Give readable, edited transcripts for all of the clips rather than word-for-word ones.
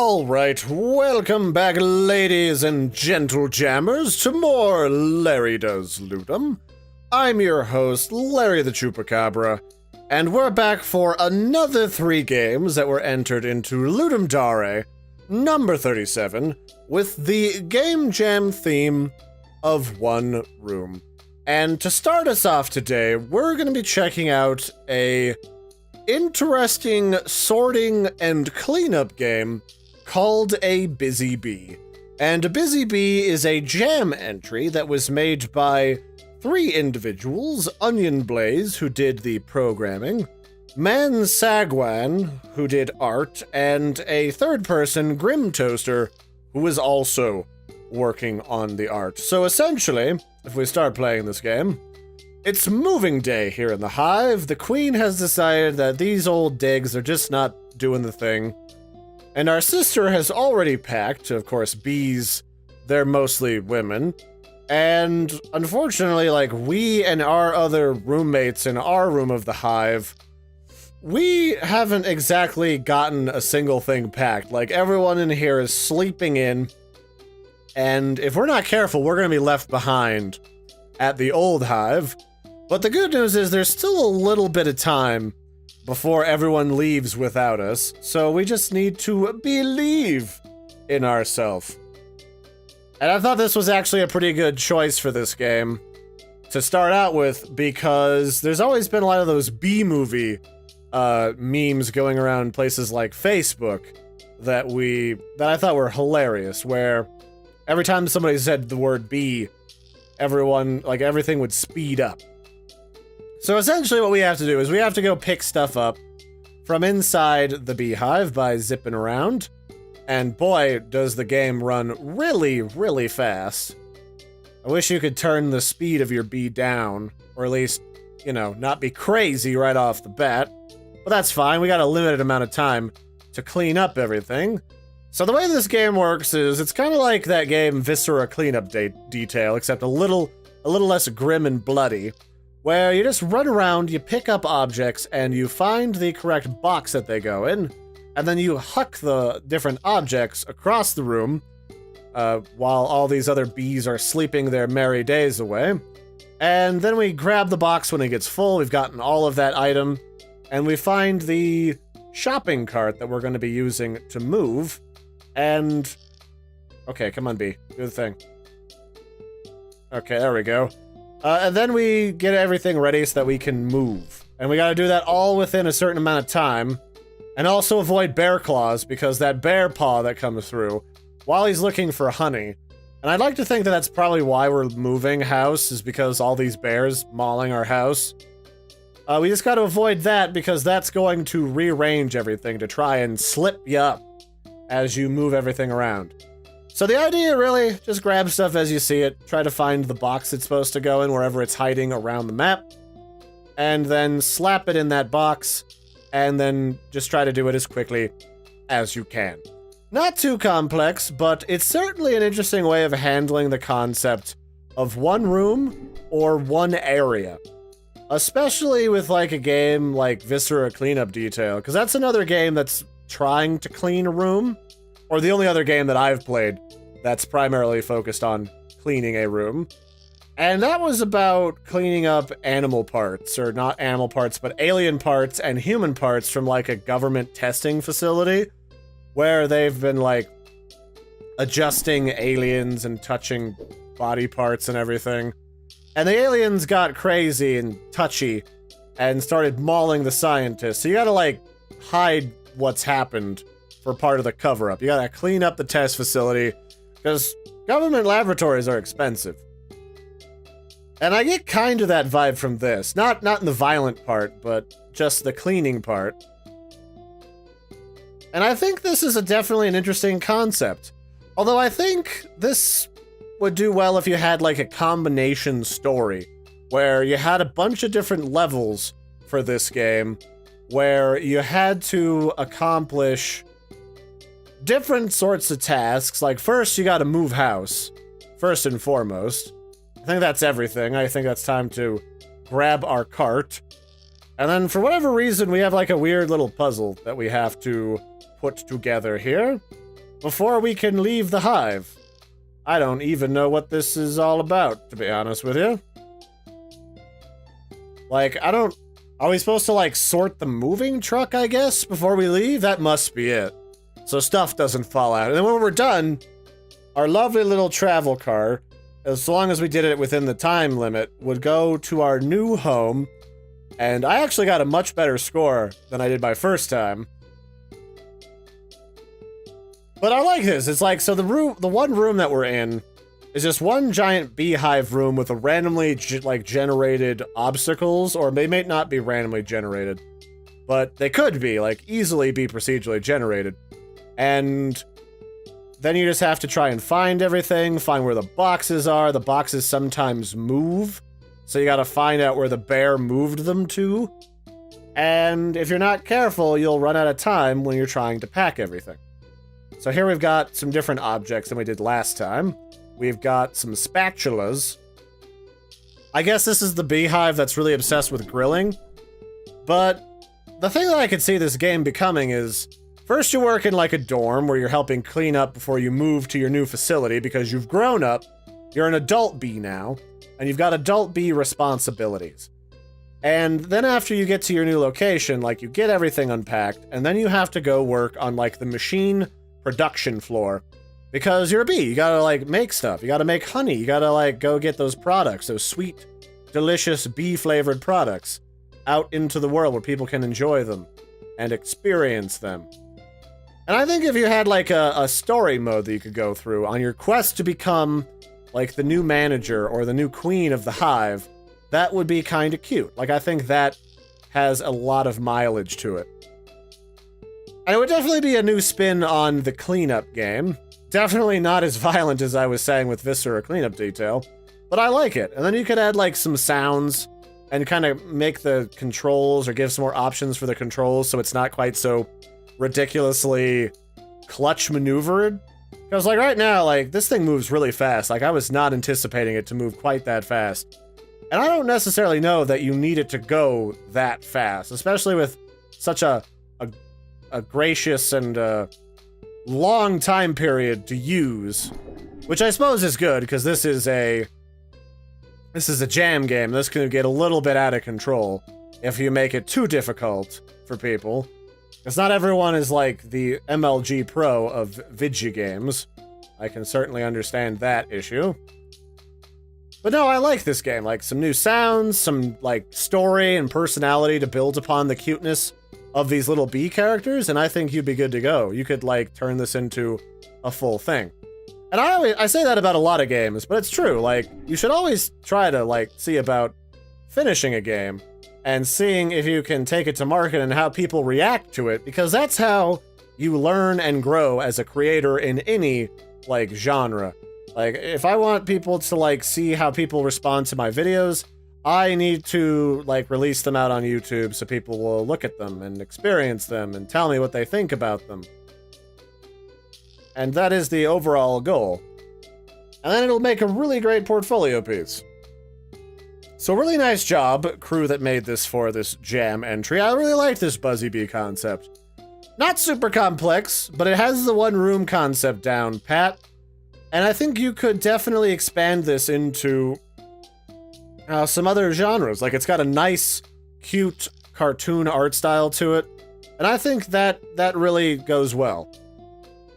Alright, welcome back, ladies and gentle jammers, to more Larry Does Ludum. I'm your host, Larry the Chupacabra, and we're back for another 3 games that were entered into Ludum Dare, number 37, with the Game Jam theme of One Room. And to start us off today, we're going to be checking out a interesting sorting and cleanup game called a Buzzy Bee. And a Buzzy Bee is a jam entry that was made by 3 individuals: Onion Blaze, who did the programming, Man Sagwan, who did art, and a third person, Grim Toaster, who was also working on the art. So essentially, if we start playing this game, it's moving day here in the hive. The queen has decided that these old digs are just not doing the thing. And our sister has already packed. Of course, bees, they're mostly women. And unfortunately, like, we and our other roommates in our room of the hive, we haven't exactly gotten a single thing packed. Like, everyone in here is sleeping in. And if we're not careful, we're going to be left behind at the old hive. But the good news is there's still a little bit of time before everyone leaves without us, so we just need to believe in ourselves. And I thought this was actually a pretty good choice for this game to start out with, because there's always been a lot of those B-movie memes going around places like Facebook that I thought were hilarious, where every time somebody said the word bee, everything would speed up. So essentially what we have to do is we have to go pick stuff up from inside the beehive by zipping around. And boy, does the game run really, really fast. I wish you could turn the speed of your bee down, or at least, you know, not be crazy right off the bat. But that's fine, we got a limited amount of time to clean up everything. So the way this game works is it's kind of like that game Viscera Cleanup Detail, except a little less grim and bloody, where you just run around, you pick up objects, and you find the correct box that they go in, and then you huck the different objects across the room, while all these other bees are sleeping their merry days away. And then we grab the box when it gets full. We've gotten all of that item, and we find the shopping cart that we're going to be using to move. And okay, come on, bee, do the thing. Okay, there we go. And then we get everything ready so that we can move. And we gotta do that all within a certain amount of time. And also avoid bear claws, because that bear paw that comes through while he's looking for honey. And I'd like to think that that's probably why we're moving house, is because all these bears mauling our house. We just gotta avoid that, because that's going to rearrange everything to try and slip you up as you move everything around. So the idea, really, just grab stuff as you see it, try to find the box it's supposed to go in wherever it's hiding around the map, and then slap it in that box, and then just try to do it as quickly as you can. Not too complex, but it's certainly an interesting way of handling the concept of one room or one area. Especially with like a game like Viscera Cleanup Detail, because that's another game that's trying to clean a room. Or the only other game that I've played that's primarily focused on cleaning a room. And that was about cleaning up animal parts, or not animal parts, but alien parts and human parts from like a government testing facility, where they've been like adjusting aliens and touching body parts and everything. And the aliens got crazy and touchy and started mauling the scientists. So you gotta like hide what's happened for part of the cover-up. You gotta clean up the test facility, because government laboratories are expensive. And I get kind of that vibe from this. Not in the violent part, but just the cleaning part. And I think this is definitely an interesting concept. Although I think this would do well if you had like a combination story, where you had a bunch of different levels for this game, where you had to accomplish different sorts of tasks. Like, first you gotta move house, first and foremost. I think that's everything. I think that's time to grab our cart. And then for whatever reason, we have like a weird little puzzle that we have to put together here. before we can leave the hive. I don't even know what this is all about, to be honest with you. Like, are we supposed to, like, sort the moving truck, I guess, before we leave? That must be it. So stuff doesn't fall out. And then when we're done, our lovely little travel car, as long as we did it within the time limit, would go to our new home. And I actually got a much better score than I did my first time. But I like this. It's like, so the one room that we're in is just one giant beehive room with a randomly generated obstacles, or they may not be randomly generated, but they could be, like, easily be procedurally generated. And then you just have to try and find everything, find where the boxes are. The boxes sometimes move, so you gotta find out where the bear moved them to. And if you're not careful, you'll run out of time when you're trying to pack everything. So here we've got some different objects than we did last time. We've got some spatulas. I guess this is the beehive that's really obsessed with grilling. But the thing that I could see this game becoming is, first you work in like a dorm where you're helping clean up before you move to your new facility because you've grown up, you're an adult bee now, and you've got adult bee responsibilities. And then after you get to your new location, like, you get everything unpacked, and then you have to go work on, like, the machine production floor. Because you're a bee, you gotta, like, make stuff. You gotta make honey. You gotta, like, go get those products, those sweet, delicious bee-flavored products, out into the world where people can enjoy them and experience them. And I think if you had, like, a story mode that you could go through on your quest to become, like, the new manager or the new queen of the hive, that would be kind of cute. Like, I think that has a lot of mileage to it. And it would definitely be a new spin on the cleanup game. Definitely not as violent as I was saying with Viscera Cleanup Detail, but I like it. And then you could add, like, some sounds and kind of make the controls, or give some more options for the controls so it's not quite so ridiculously clutch maneuvered. Because, like, right now, like, this thing moves really fast. Like, I was not anticipating it to move quite that fast. And I don't necessarily know that you need it to go that fast, especially with such a gracious and long time period to use, which I suppose is good because this is a jam game. This can get a little bit out of control if you make it too difficult for people. Because not everyone is like the MLG Pro of video games. I can certainly understand that issue. But no, I like this game. Like, some new sounds, some, like, story and personality to build upon the cuteness of these little bee characters, and I think you'd be good to go. You could, like, turn this into a full thing. And I say that about a lot of games, but it's true. Like, you should always try to, like, see about finishing a game and seeing if you can take it to market and how people react to it, because that's how you learn and grow as a creator in any, like, genre. Like, if I want people to, like, see how people respond to my videos, I need to, like, release them out on YouTube so people will look at them and experience them and tell me what they think about them. And that is the overall goal. And then it'll make a really great portfolio piece. So really nice job, crew that made this for this jam entry. I really like this Buzzy Bee concept. Not super complex, but it has the one room concept down pat. And I think you could definitely expand this into some other genres. Like, it's got a nice, cute cartoon art style to it. And I think that really goes well.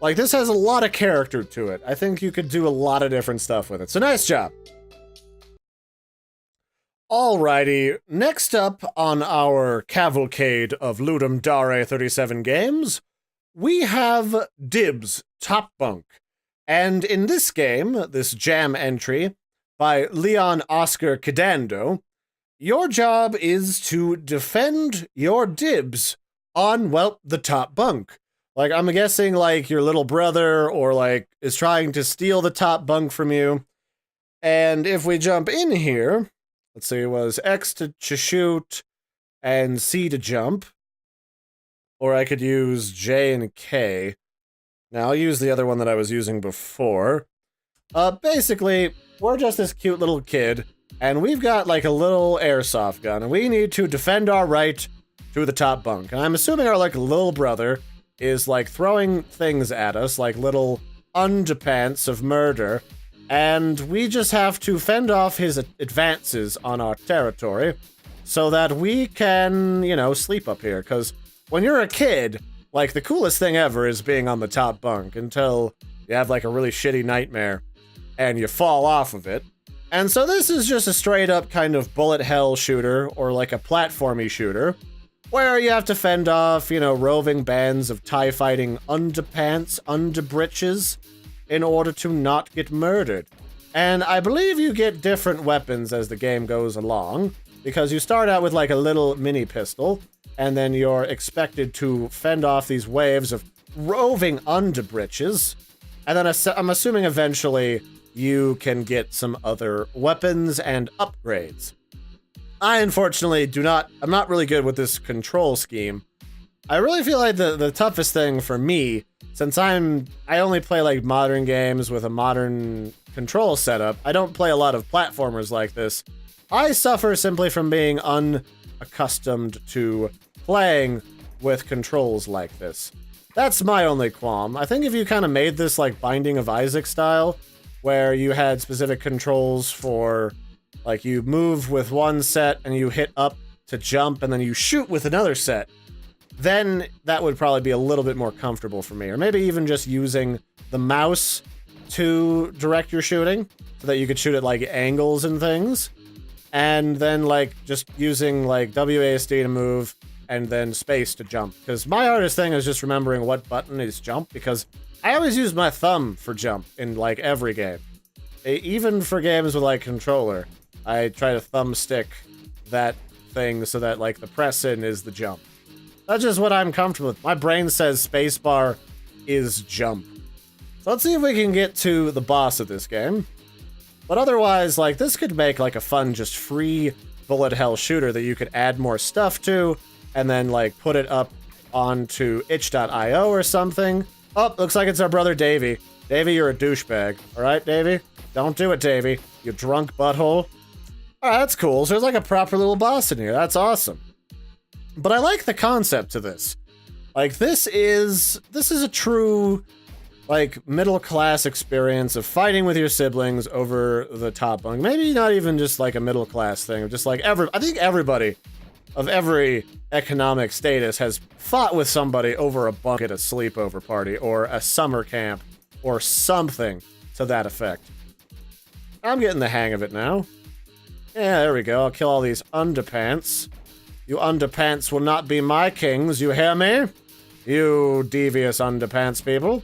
Like, this has a lot of character to it. I think you could do a lot of different stuff with it. So nice job. Alrighty, next up on our cavalcade of Ludum Dare 37 games, we have Dibs, Top Bunk. And in this game, this jam entry by Leon Oscar Cadando, your job is to defend your dibs on, well, the top bunk. Like, I'm guessing, like, your little brother or, like, is trying to steal the top bunk from you. And if we jump in here, let's see, it was X to shoot and C to jump. Or I could use J and K. Now, I'll use the other one that I was using before. Basically, we're just this cute little kid, and we've got, like, a little airsoft gun, and we need to defend our right to the top bunk. And I'm assuming our, like, little brother is like throwing things at us, like little underpants of murder, and we just have to fend off his advances on our territory so that we can, you know, sleep up here. Because when you're a kid, like, the coolest thing ever is being on the top bunk until you have, like, a really shitty nightmare and you fall off of it. And so this is just a straight-up kind of bullet hell shooter, or like a platformy shooter, where you have to fend off, you know, roving bands of TIE fighting underpants, underbritches, in order to not get murdered. And I believe you get different weapons as the game goes along, because you start out with like a little mini pistol, and then you're expected to fend off these waves of roving underbritches, and then I'm assuming eventually you can get some other weapons and upgrades. I unfortunately I'm not really good with this control scheme. I really feel like the toughest thing for me, since I only play like modern games with a modern control setup, I don't play a lot of platformers like this. I suffer simply from being unaccustomed to playing with controls like this. That's my only qualm. I think if you kind of made this like Binding of Isaac style, where you had specific controls for, like, you move with one set and you hit up to jump and then you shoot with another set, then that would probably be a little bit more comfortable for me. Or maybe even just using the mouse to direct your shooting so that you could shoot at like angles and things. And then like just using like WASD to move and then space to jump. Because my hardest thing is just remembering what button is jump, because I always use my thumb for jump in like every game. Even for games with like controller, I try to thumbstick that thing so that like the press in is the jump. That's just what I'm comfortable with. My brain says spacebar is jump. So let's see if we can get to the boss of this game. But otherwise, like, this could make like a fun, just free bullet hell shooter that you could add more stuff to, and then like put it up onto itch.io or something. Oh, looks like it's our brother Davey. Davey, you're a douchebag. Alright, Davey? Don't do it, Davey. You drunk butthole. Alright, that's cool. So there's like a proper little boss in here. That's awesome. But I like the concept to this. Like, this is a true, like, middle-class experience of fighting with your siblings over the top bunk. Maybe not even just, like, a middle-class thing. Just, like, I think everybody of every economic status has fought with somebody over a bunk at a sleepover party or a summer camp or something to that effect. I'm getting the hang of it now. Yeah, there we go. I'll kill all these underpants. You underpants will not be my kings, you hear me? You devious underpants people.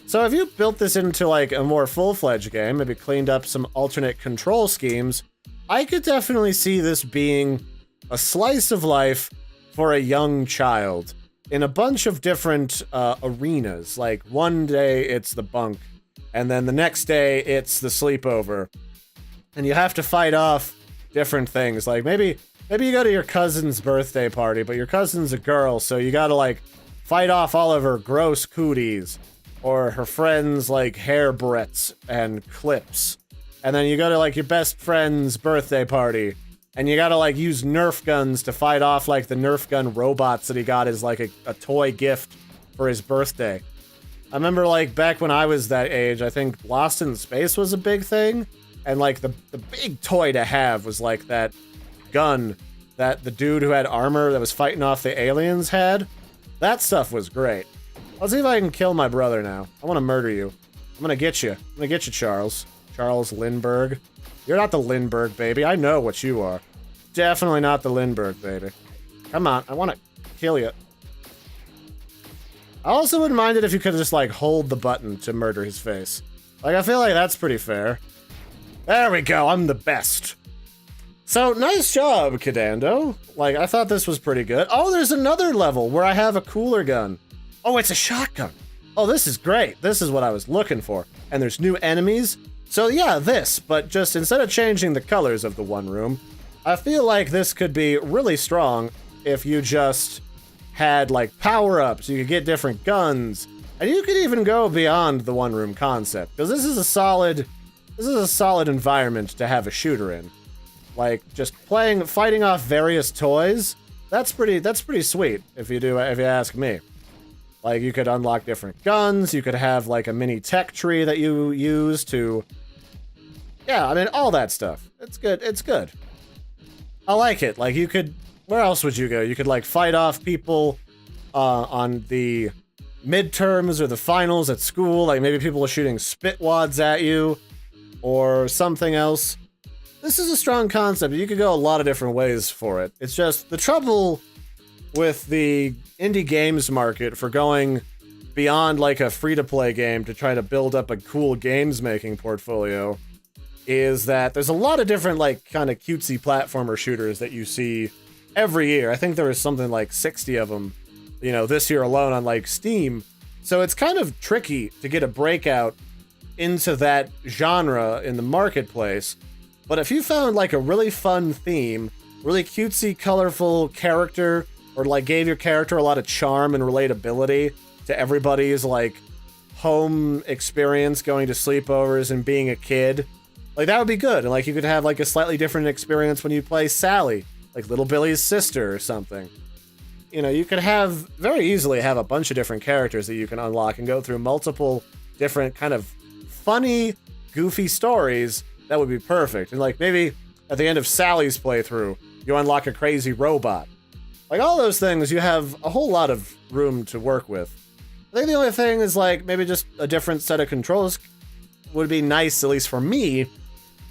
So if you built this into like a more full-fledged game, maybe cleaned up some alternate control schemes, I could definitely see this being a slice of life for a young child in a bunch of different arenas. Like, one day it's the bunk, and then the next day it's the sleepover. And you have to fight off different things. Like, maybe you go to your cousin's birthday party, but your cousin's a girl, so you gotta, like, fight off all of her gross cooties, or her friends' like hair barrettes and clips. And then you go to like your best friend's birthday party, and you gotta like use Nerf guns to fight off like the Nerf gun robots that he got as like a toy gift for his birthday. I remember like back when I was that age, I think Lost in Space was a big thing, and like the big toy to have was like that gun that the dude who had armor that was fighting off the aliens had. That stuff was great. Let's see if I can kill my brother now. I want to murder you. I'm gonna get you. I'm gonna get you, Charles. Charles Lindbergh. You're not the Lindbergh, baby. I know what you are. Definitely not the Lindbergh, baby. Come on. I want to kill you. I also wouldn't mind it if you could just, like, hold the button to murder his face. Like, I feel like that's pretty fair. There we go. I'm the best. So, nice job, Kidando. Like, I thought this was pretty good. Oh, there's another level where I have a cooler gun. Oh, it's a shotgun. Oh, this is great. This is what I was looking for. And there's new enemies. So yeah, this, but just instead of changing the colors of the one room, I feel like this could be really strong if you just had like power-ups. You could get different guns, and you could even go beyond the one room concept, because this is a solid environment to have a shooter in. Like, just fighting off various toys. That's pretty sweet if you ask me. Like, you could unlock different guns, you could have, like, a mini tech tree that you use to... Yeah, I mean, all that stuff. It's good, it's good. I like it. Like, you could... Where else would you go? You could, like, fight off people on the midterms or the finals at school. Like, maybe people are shooting spit wads at you or something else. This is a strong concept. You could go a lot of different ways for it. It's just the trouble with the indie games market for going beyond like a free-to-play game to try to build up a cool games-making portfolio is that there's a lot of different like kind of cutesy platformer shooters that you see every year. I think there is something like 60 of them, you know, this year alone on like Steam. So it's kind of tricky to get a breakout into that genre in the marketplace. But if you found like a really fun theme, really cutesy, colorful character, or like gave your character a lot of charm and relatability to everybody's like home experience going to sleepovers and being a kid, like that would be good. And like you could have like a slightly different experience when you play Sally, like Little Billy's sister or something. You know, you could have very easily have a bunch of different characters that you can unlock and go through multiple different kind of funny, goofy stories. That would be perfect. And like maybe at the end of Sally's playthrough, you unlock a crazy robot. Like all those things, you have a whole lot of room to work with. I think the only thing is like maybe just a different set of controls would be nice, at least for me,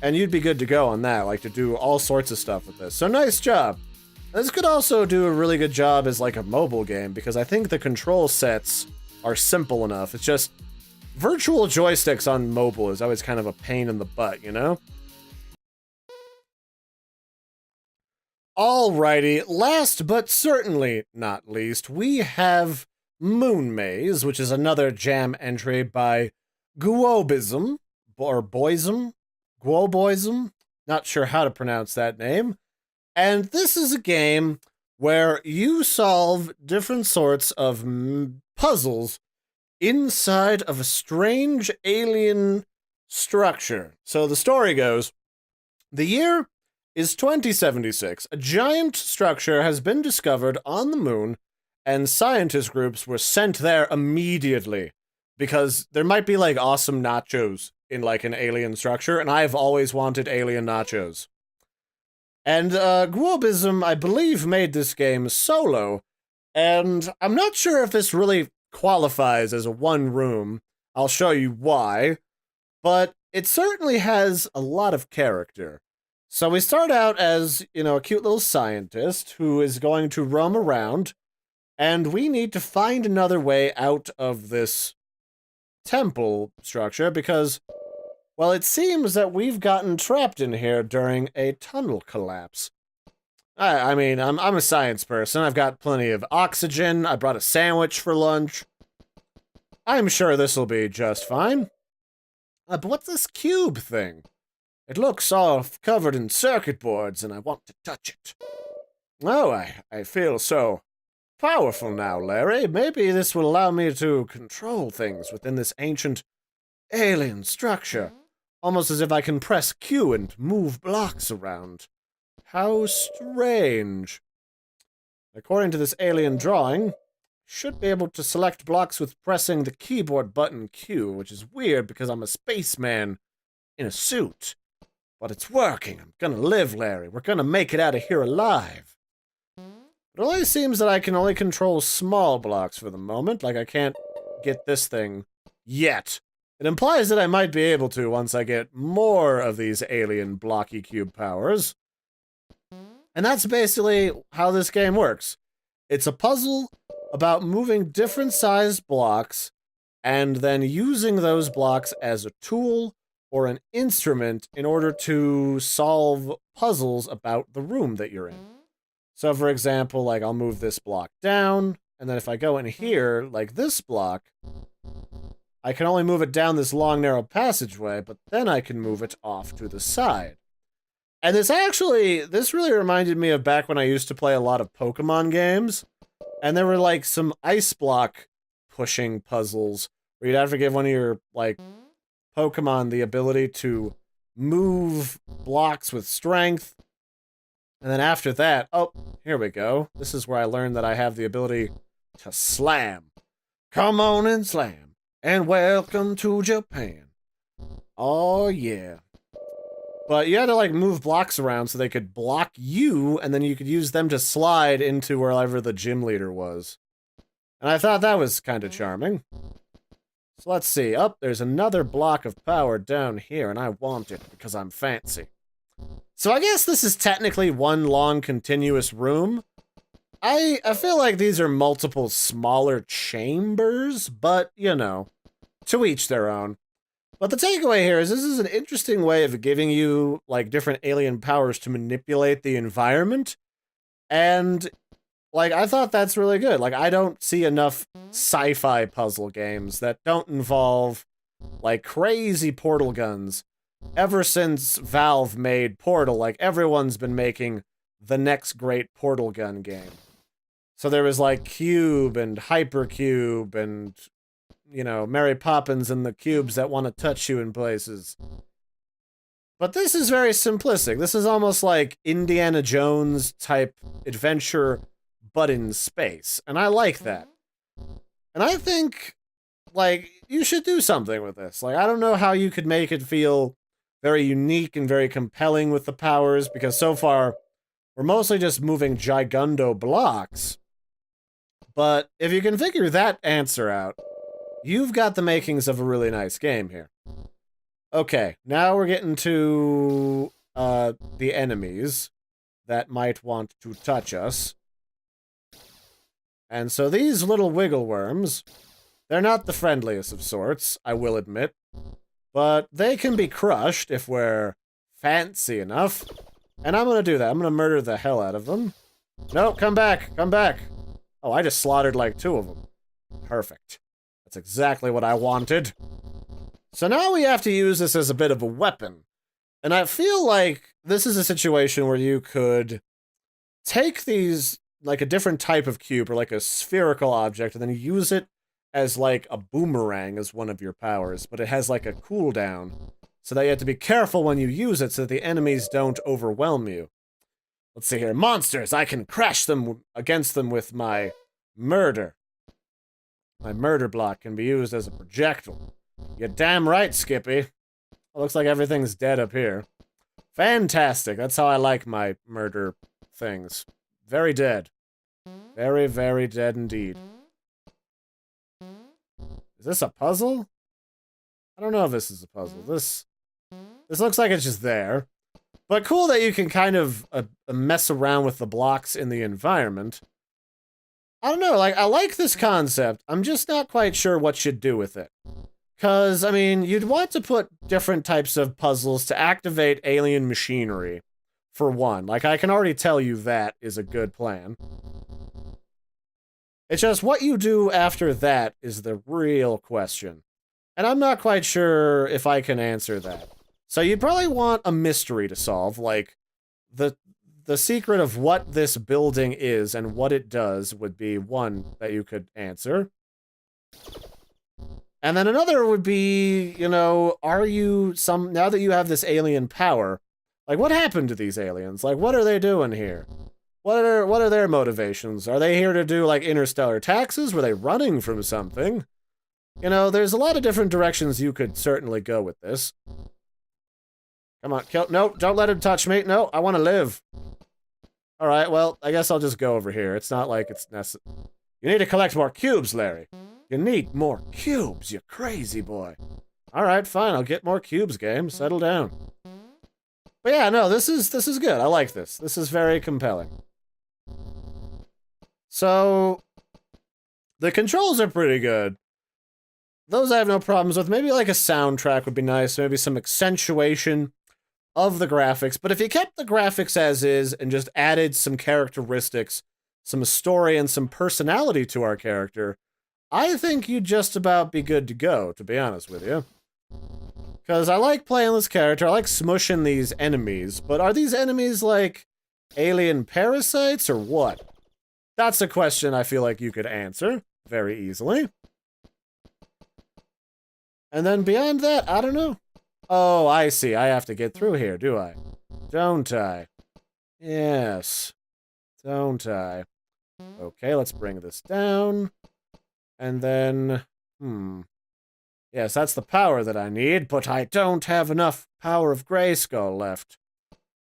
and you'd be good to go on that, like to do all sorts of stuff with this. So nice job. This could also do a really good job as like a mobile game because I think the control sets are simple enough. It's just virtual joysticks on mobile is always kind of a pain in the butt, you know? Alrighty, last but certainly not least, we have Moon Maze, which is another jam entry by Guobism, or Boism, Guoboism, not sure how to pronounce that name. And this is a game where you solve different sorts of puzzles inside of a strange alien structure. So the story goes, the year is 2076. A giant structure has been discovered on the moon, and scientist groups were sent there immediately because there might be like awesome nachos in like an alien structure, and I've always wanted alien nachos. And Guobism, I believe, made this game solo, and I'm not sure if this really qualifies as a one room. I'll show you why, but it certainly has a lot of character. So we start out as, you know, a cute little scientist who is going to roam around, and we need to find another way out of this temple structure because, well, it seems that we've gotten trapped in here during a tunnel collapse. I mean, I'm a science person. I've got plenty of oxygen. I brought a sandwich for lunch. I'm sure this will be just fine. But what's this cube thing? It looks all covered in circuit boards, and I want to touch it. Oh, I feel so powerful now, Larry. Maybe this will allow me to control things within this ancient alien structure. Almost as if I can press Q and move blocks around. How strange. According to this alien drawing, should be able to select blocks with pressing the keyboard button Q, which is weird because I'm a spaceman in a suit. But it's working. I'm gonna live, Larry. We're gonna make it out of here alive. It only seems that I can only control small blocks for the moment, like I can't get this thing yet. It implies that I might be able to once I get more of these alien blocky cube powers. And that's basically how this game works. It's a puzzle about moving different sized blocks and then using those blocks as a tool or an instrument in order to solve puzzles about the room that you're in. So for example, like I'll move this block down, and then if I go in here, like this block, I can only move it down this long, narrow passageway, but then I can move it off to the side. And this really reminded me of back when I used to play a lot of Pokemon games, and there were like some ice block pushing puzzles where you'd have to give one of your, like, Pokemon the ability to move blocks with strength. And then after that, oh, here we go. This is where I learned that I have the ability to slam. Come on and slam. And welcome to Japan. Oh, yeah. But you had to, like, move blocks around so they could block you, and then you could use them to slide into wherever the gym leader was. And I thought that was kind of charming. So let's see. Oh, there's another block of power down here, and I want it because I'm fancy. So I guess this is technically one long continuous room. I feel like these are multiple smaller chambers, but, you know, to each their own. But the takeaway here is this is an interesting way of giving you, like, different alien powers to manipulate the environment. And, like, I thought that's really good. Like, I don't see enough sci-fi puzzle games that don't involve, like, crazy portal guns. Ever since Valve made Portal, like, everyone's been making the next great portal gun game. So there was, like, Cube and Hypercube and, you know, Mary Poppins and the cubes that want to touch you in places. But this is very simplistic. This is almost like Indiana Jones type adventure, but in space. And I like that. And I think, like, you should do something with this. Like, I don't know how you could make it feel very unique and very compelling with the powers, because so far, we're mostly just moving gigundo blocks. But if you can figure that answer out, you've got the makings of a really nice game here. Okay, now we're getting to the enemies that might want to touch us. And so these little wiggle worms, they're not the friendliest of sorts, I will admit. But they can be crushed if we're fancy enough. And I'm gonna do that. I'm gonna murder the hell out of them. No, come back, come back. Oh, I just slaughtered like 2 of them. Perfect. That's exactly what I wanted. So now we have to use this as a bit of a weapon. And I feel like this is a situation where you could take these, like a different type of cube or like a spherical object, and then use it as like a boomerang as one of your powers, but it has like a cooldown. So that you have to be careful when you use it so that the enemies don't overwhelm you. Let's see here. Monsters! I can crash them against them with my murder. My murder block can be used as a projectile. You're damn right, Skippy. It looks like everything's dead up here. Fantastic. That's how I like my murder things. Very dead. Very, very dead indeed. Is this a puzzle? I don't know if this is a puzzle. This looks like it's just there. But cool that you can kind of mess around with the blocks in the environment. I don't know, like, I like this concept. I'm just not quite sure what you'd do with it. Because, I mean, you'd want to put different types of puzzles to activate alien machinery, for one. Like, I can already tell you that is a good plan. It's just what you do after that is the real question. And I'm not quite sure if I can answer that. So you'd probably want a mystery to solve, like, the secret of what this building is and what it does would be one that you could answer. And then another would be, you know, now that you have this alien power, like, what happened to these aliens? Like, what are they doing here? What are their motivations? Are they here to do, like, interstellar taxes? Were they running from something? You know, there's a lot of different directions you could certainly go with this. Come on, kill. No, don't let him touch me. No, I want to live. All right, well, I guess I'll just go over here. It's not like it's necessary. You need to collect more cubes, Larry. You need more cubes, you crazy boy. All right, fine. I'll get more cubes, game. Settle down. But yeah, no, this is good. I like this. This is very compelling. So the controls are pretty good. Those I have no problems with. Maybe like a soundtrack would be nice. Maybe some accentuation of the graphics. But if you kept the graphics as is and just added some characteristics, some story, and some personality to our character, I think you'd just about be good to go, to be honest with you. Because I like playing this character, I like smushing these enemies, but are these enemies like alien parasites or what? That's a question I feel like you could answer very easily. And then beyond that, I don't know. Oh, I see. I have to get through here, do I? Don't I? Yes. Don't I? Okay, let's bring this down. And then, yes, that's the power that I need, but I don't have enough power of Grayskull left.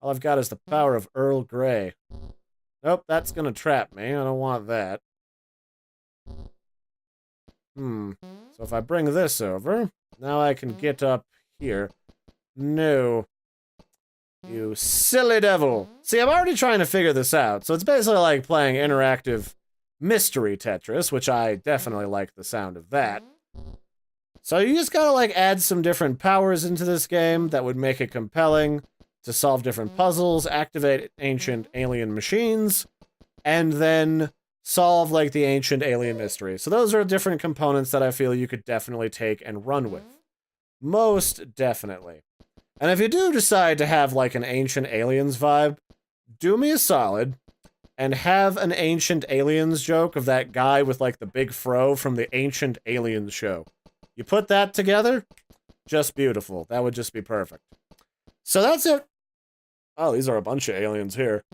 All I've got is the power of Earl Grey. Nope, that's gonna trap me. I don't want that. So if I bring this over, now I can get up here. No. You silly devil. See, I'm already trying to figure this out. So it's basically like playing interactive mystery Tetris, which I definitely like the sound of that. So you just gotta like add some different powers into this game that would make it compelling to solve different puzzles, activate ancient alien machines, and then solve like the ancient alien mystery. So those are different components that I feel you could definitely take and run with. Most definitely. And if you do decide to have like an ancient aliens vibe, do me a solid and have an ancient aliens joke of that guy with like the big fro from the Ancient Aliens show. You put that together, just beautiful. That would just be perfect. So that's it. Oh, these are a bunch of aliens here.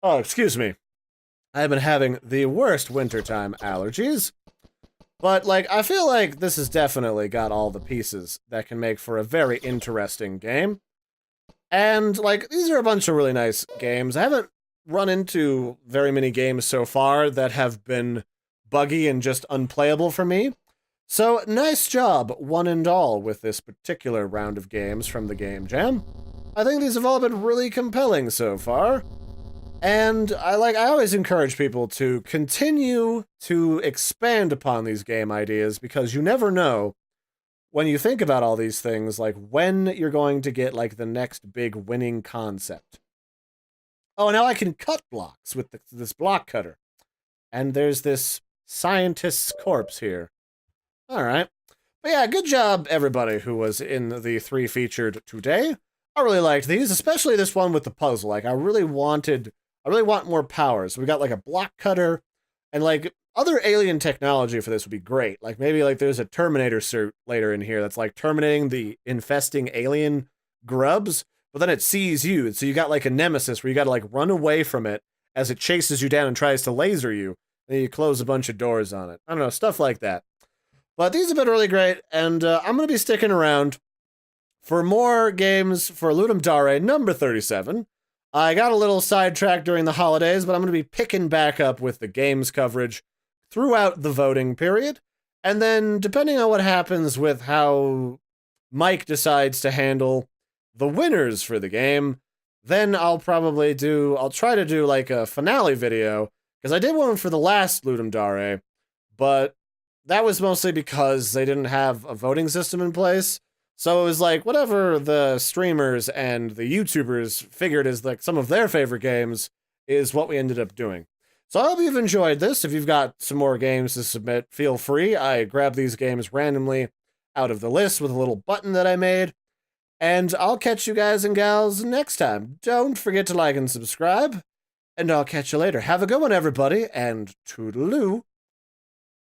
Oh, excuse me. I've been having the worst wintertime allergies. But, like, I feel like this has definitely got all the pieces that can make for a very interesting game. And, like, these are a bunch of really nice games. I haven't run into very many games so far that have been buggy and just unplayable for me. So, nice job, one and all, with this particular round of games from the Game Jam. I think these have all been really compelling so far. And I always encourage people to continue to expand upon these game ideas, because you never know when you think about all these things, like when you're going to get like the next big winning concept. Oh, now I can cut blocks with this block cutter. And there's this scientist's corpse here. All right. But yeah, good job, everybody who was in the 3 featured today. I really liked these, especially this one with the puzzle. Like, I really want more powers. We got like a block cutter, and like other alien technology for this would be great. Like maybe like there's a Terminator suit later in here that's like terminating the infesting alien grubs, but then it sees you. So you got like a nemesis where you got to like run away from it as it chases you down and tries to laser you. Then you close a bunch of doors on it. I don't know, stuff like that. But these have been really great, and I'm going to be sticking around for more games for Ludum Dare number 37. I got a little sidetracked during the holidays, but I'm going to be picking back up with the games coverage throughout the voting period. And then, depending on what happens with how Mike decides to handle the winners for the game, then I'll try to do like a finale video, because I did one for the last Ludum Dare, but that was mostly because they didn't have a voting system in place. So it was like whatever the streamers and the YouTubers figured as like some of their favorite games is what we ended up doing. So I hope you've enjoyed this. If you've got some more games to submit, feel free. I grab these games randomly out of the list with a little button that I made. And I'll catch you guys and gals next time. Don't forget to like and subscribe. And I'll catch you later. Have a good one, everybody, and toodaloo.